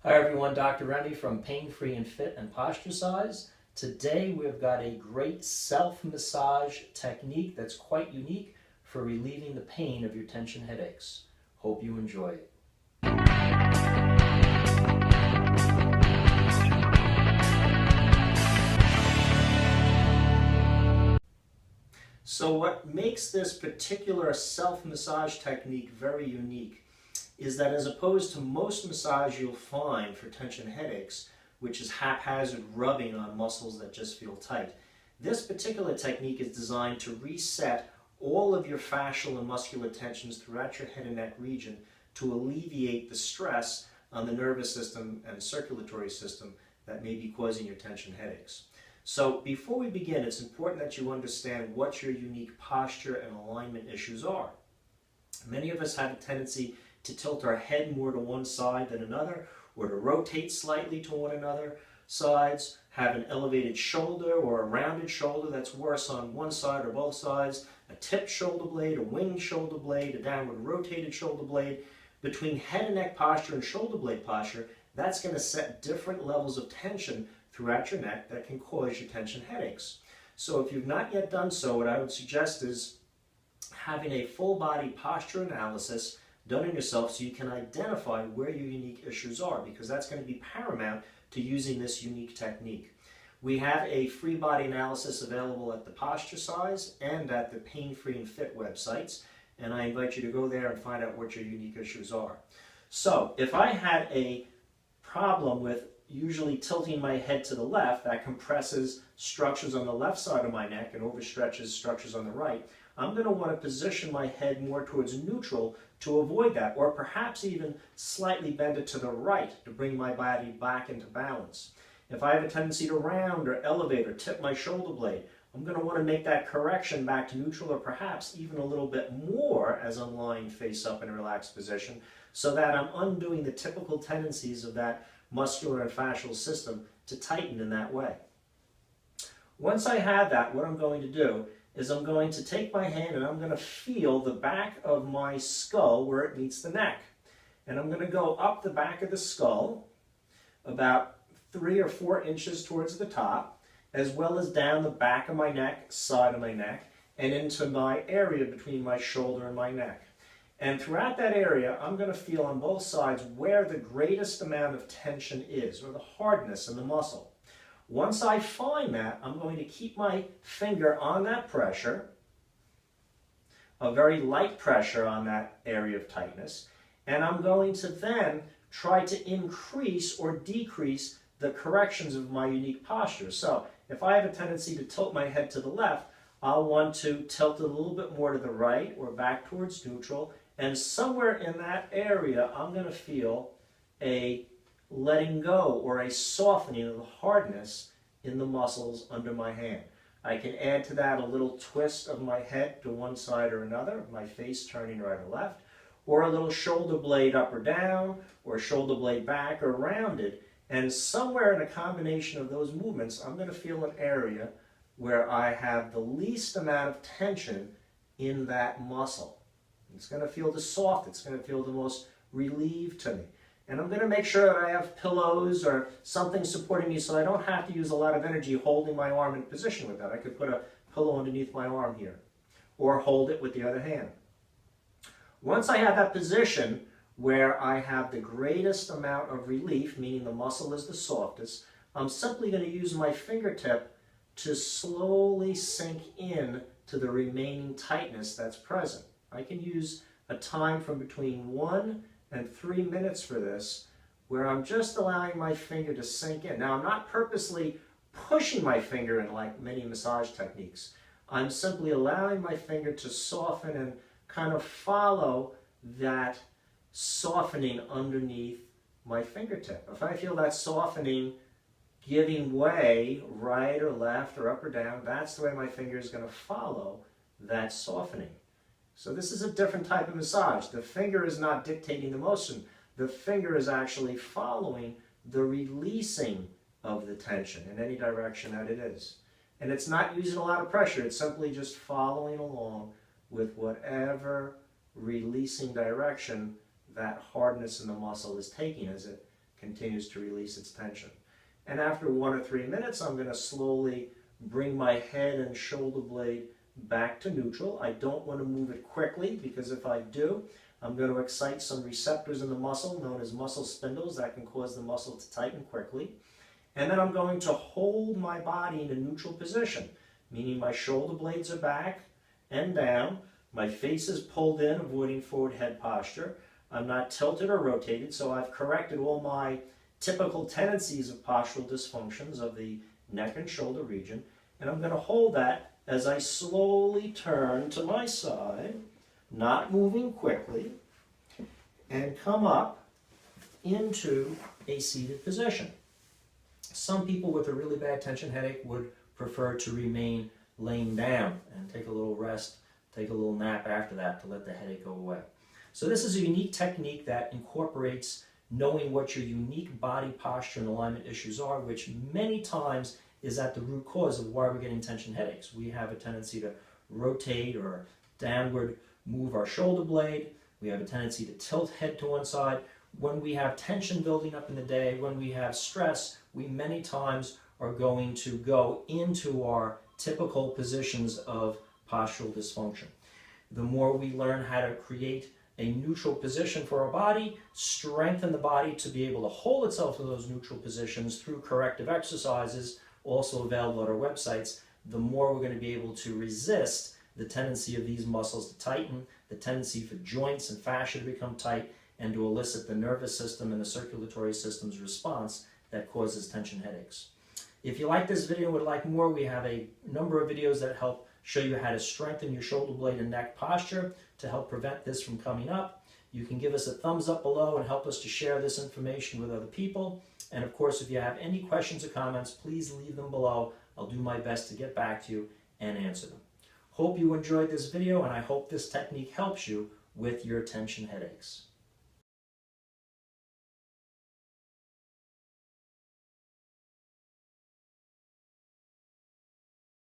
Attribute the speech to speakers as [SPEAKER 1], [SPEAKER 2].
[SPEAKER 1] Hi everyone, Dr. Remy from Pain Free and Fit and Posture Size. Today we've got a great self-massage technique that's quite unique for relieving the pain of your tension headaches. Hope you enjoy it. So what makes this particular self-massage technique very unique is that as opposed to most massage you'll find for tension headaches, which is haphazard rubbing on muscles that just feel tight, this particular technique is designed to reset all of your fascial and muscular tensions throughout your head and neck region to alleviate the stress on the nervous system and circulatory system that may be causing your tension headaches. So before we begin, it's important that you understand what your unique posture and alignment issues are. Many of us have a tendency to tilt our head more to one side than another, or to rotate slightly to one another sides, have an elevated shoulder or a rounded shoulder that's worse on one side or both sides, a tipped shoulder blade, a winged shoulder blade, a downward rotated shoulder blade. Between head and neck posture and shoulder blade posture, that's going to set different levels of tension throughout your neck that can cause your tension headaches. So if you've not yet done so, what I would suggest is having a full body posture analysis done on yourself so you can identify where your unique issues are, because that's going to be paramount to using this unique technique. We have a free body analysis available at the Posture Size and at the Pain Free and Fit websites, and I invite you to go there and find out what your unique issues are. So if I had a problem with usually tilting my head to the left, that compresses structures on the left side of my neck and overstretches structures on the right, I'm going to want to position my head more towards neutral to avoid that, or perhaps even slightly bend it to the right to bring my body back into balance. If I have a tendency to round or elevate or tip my shoulder blade, I'm going to want to make that correction back to neutral, or perhaps even a little bit more as I'm lying face up in a relaxed position, so that I'm undoing the typical tendencies of that muscular and fascial system to tighten in that way. Once I have that, what I'm going to do is I'm going to take my hand and I'm going to feel the back of my skull where it meets the neck. And I'm going to go up the back of the skull about 3 or 4 inches towards the top, as well as down the back of my neck, side of my neck, and into my area between my shoulder and my neck. And throughout that area, I'm going to feel on both sides where the greatest amount of tension is, or the hardness in the muscle. Once I find that, I'm going to keep my finger on that pressure, a very light pressure on that area of tightness, and I'm going to then try to increase or decrease the corrections of my unique posture. So if I have a tendency to tilt my head to the left, I'll want to tilt it a little bit more to the right or back towards neutral, and somewhere in that area I'm going to feel a letting go or a softening of the hardness in the muscles under my hand. I can add to that a little twist of my head to one side or another, my face turning right or left, or a little shoulder blade up or down, or shoulder blade back or rounded. And somewhere in a combination of those movements, I'm going to feel an area where I have the least amount of tension in that muscle. It's going to feel the soft, it's going to feel the most relieved to me. And I'm going to make sure that I have pillows or something supporting me so I don't have to use a lot of energy holding my arm in position with that. I could put a pillow underneath my arm here, or hold it with the other hand. Once I have that position where I have the greatest amount of relief, meaning the muscle is the softest, I'm simply going to use my fingertip to slowly sink in to the remaining tightness that's present. I can use a time from between 1 and 3 minutes for this, where I'm just allowing my finger to sink in. Now, I'm not purposely pushing my finger in like many massage techniques. I'm simply allowing my finger to soften and kind of follow that softening underneath my fingertip. If I feel that softening giving way right or left or up or down, that's the way my finger is going to follow that softening. So this is a different type of massage. The finger is not dictating the motion. The finger is actually following the releasing of the tension in any direction that it is. And it's not using a lot of pressure. It's simply just following along with whatever releasing direction that hardness in the muscle is taking as it continues to release its tension. And after 1 or 3 minutes, I'm going to slowly bring my head and shoulder blade back to neutral. I don't want to move it quickly, because if I do, I'm going to excite some receptors in the muscle known as muscle spindles that can cause the muscle to tighten quickly. And then I'm going to hold my body in a neutral position, meaning my shoulder blades are back and down, my face is pulled in, avoiding forward head posture. I'm not tilted or rotated, so I've corrected all my typical tendencies of postural dysfunctions of the neck and shoulder region, and I'm going to hold that as I slowly turn to my side, not moving quickly, and come up into a seated position. Some people with a really bad tension headache would prefer to remain laying down and take a little rest, take a little nap after that to let the headache go away. So this is a unique technique that incorporates knowing what your unique body posture and alignment issues are, which many times is at the root cause of why we're getting tension headaches. We have a tendency to rotate or downward move our shoulder blade. We have a tendency to tilt head to one side. When we have tension building up in the day, when we have stress, we many times are going to go into our typical positions of postural dysfunction. The more we learn how to create a neutral position for our body, strengthen the body to be able to hold itself in those neutral positions through corrective exercises, also available at our websites, the more we're going to be able to resist the tendency of these muscles to tighten, the tendency for joints and fascia to become tight, and to elicit the nervous system and the circulatory system's response that causes tension headaches. If you like this video and would like more, we have a number of videos that help show you how to strengthen your shoulder blade and neck posture to help prevent this from coming up. You can give us a thumbs up below and help us to share this information with other people. And of course, if you have any questions or comments, please leave them below. I'll do my best to get back to you and answer them. Hope you enjoyed this video, and I hope this technique helps you with your tension headaches.